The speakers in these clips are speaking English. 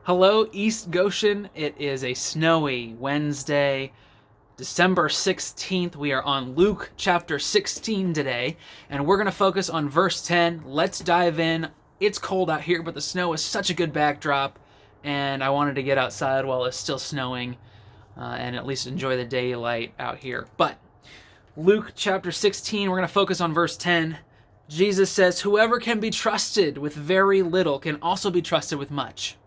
Hello, East Goshen. It is a snowy Wednesday, December 16th. We are on Luke chapter 16 today, and we're going to focus on verse 10. Let's dive in. It's cold out here, but the snow is such a good backdrop, and I wanted to get outside while it's still snowing and at least enjoy the daylight out here. But Luke chapter 16, we're going to focus on verse 10. Jesus says, "Whoever can be trusted with very little can also be trusted with much.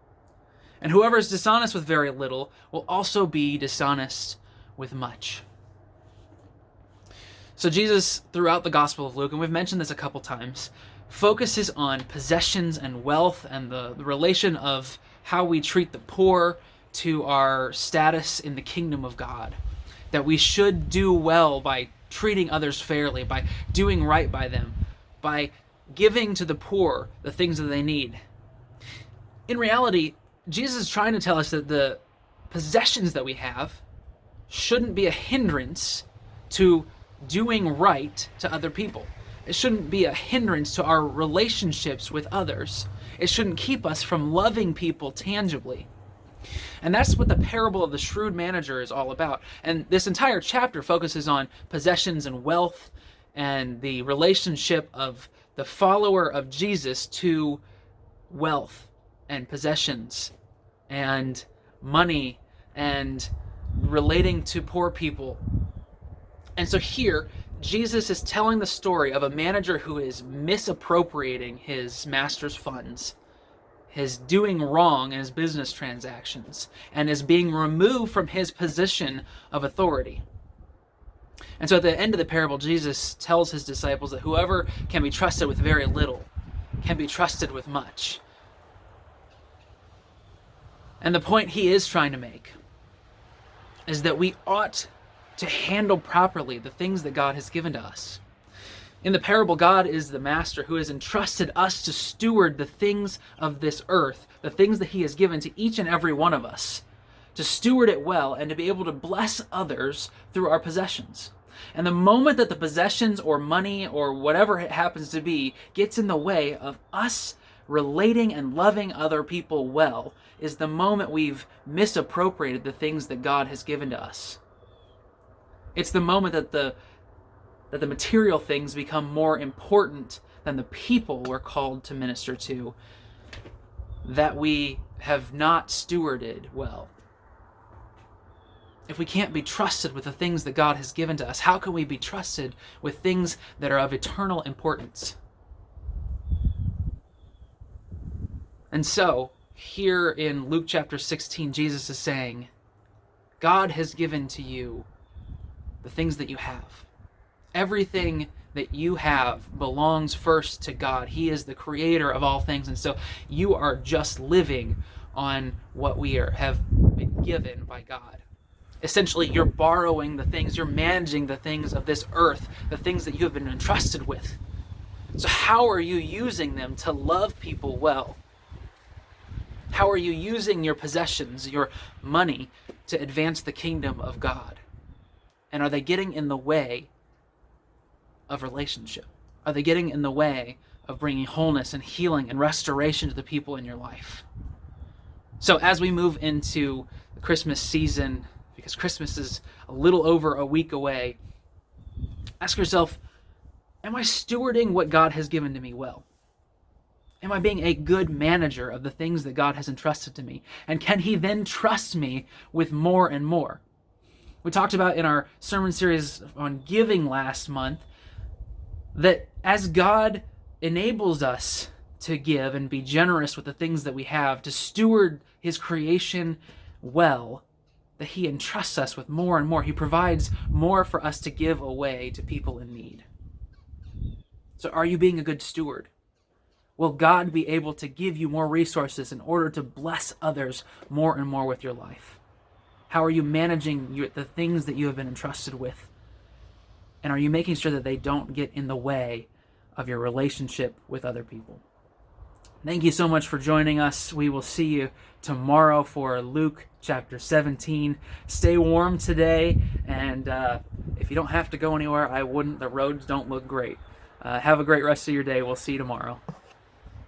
And whoever is dishonest with very little will also be dishonest with much." So Jesus, throughout the Gospel of Luke, and we've mentioned this a couple times, focuses on possessions and wealth and the relation of how we treat the poor to our status in the kingdom of God. That we should do well by treating others fairly, by doing right by them, by giving to the poor the things that they need. In reality, Jesus is trying to tell us that the possessions that we have shouldn't be a hindrance to doing right to other people. It shouldn't be a hindrance to our relationships with others. It shouldn't keep us from loving people tangibly. And that's what the parable of the shrewd manager is all about. And this entire chapter focuses on possessions and wealth and the relationship of the follower of Jesus to wealth and possessions and money and relating to poor people. And so here, Jesus is telling the story of a manager who is misappropriating his master's funds, is doing wrong in his business transactions, and is being removed from his position of authority. And so at the end of the parable, Jesus tells his disciples that whoever can be trusted with very little can be trusted with much. And the point he is trying to make is that we ought to handle properly the things that God has given to us. In the parable, God is the master who has entrusted us to steward the things of this earth, the things that he has given to each and every one of us, to steward it well and to be able to bless others through our possessions. And the moment that the possessions or money or whatever it happens to be gets in the way of us relating and loving other people well is the moment we've misappropriated the things that God has given to us. It's the moment that the material things become more important than the people we're called to minister to, that we have not stewarded well. If we can't be trusted with the things that God has given to us, how can we be trusted with things that are of eternal importance? And so, here in Luke chapter 16, Jesus is saying, God has given to you the things that you have. Everything that you have belongs first to God. He is the creator of all things. And so you are just living on what have been given by God. Essentially, you're borrowing the things, you're managing the things of this earth, the things that you have been entrusted with. So how are you using them to love people well? How are you using your possessions, your money, to advance the kingdom of God? And are they getting in the way of relationship? Are they getting in the way of bringing wholeness and healing and restoration to the people in your life? So as we move into the Christmas season, because Christmas is a little over a week away, ask yourself, am I stewarding what God has given to me well? Am I being a good manager of the things that God has entrusted to me? And can he then trust me with more and more? We talked about in our sermon series on giving last month that as God enables us to give and be generous with the things that we have, to steward his creation well, that he entrusts us with more and more. He provides more for us to give away to people in need. So are you being a good steward? Will God be able to give you more resources in order to bless others more and more with your life? How are you managing the things that you have been entrusted with? And are you making sure that they don't get in the way of your relationship with other people? Thank you so much for joining us. We will see you tomorrow for Luke chapter 17. Stay warm today, and if you don't have to go anywhere, I wouldn't. The roads don't look great. Have a great rest of your day. We'll see you tomorrow.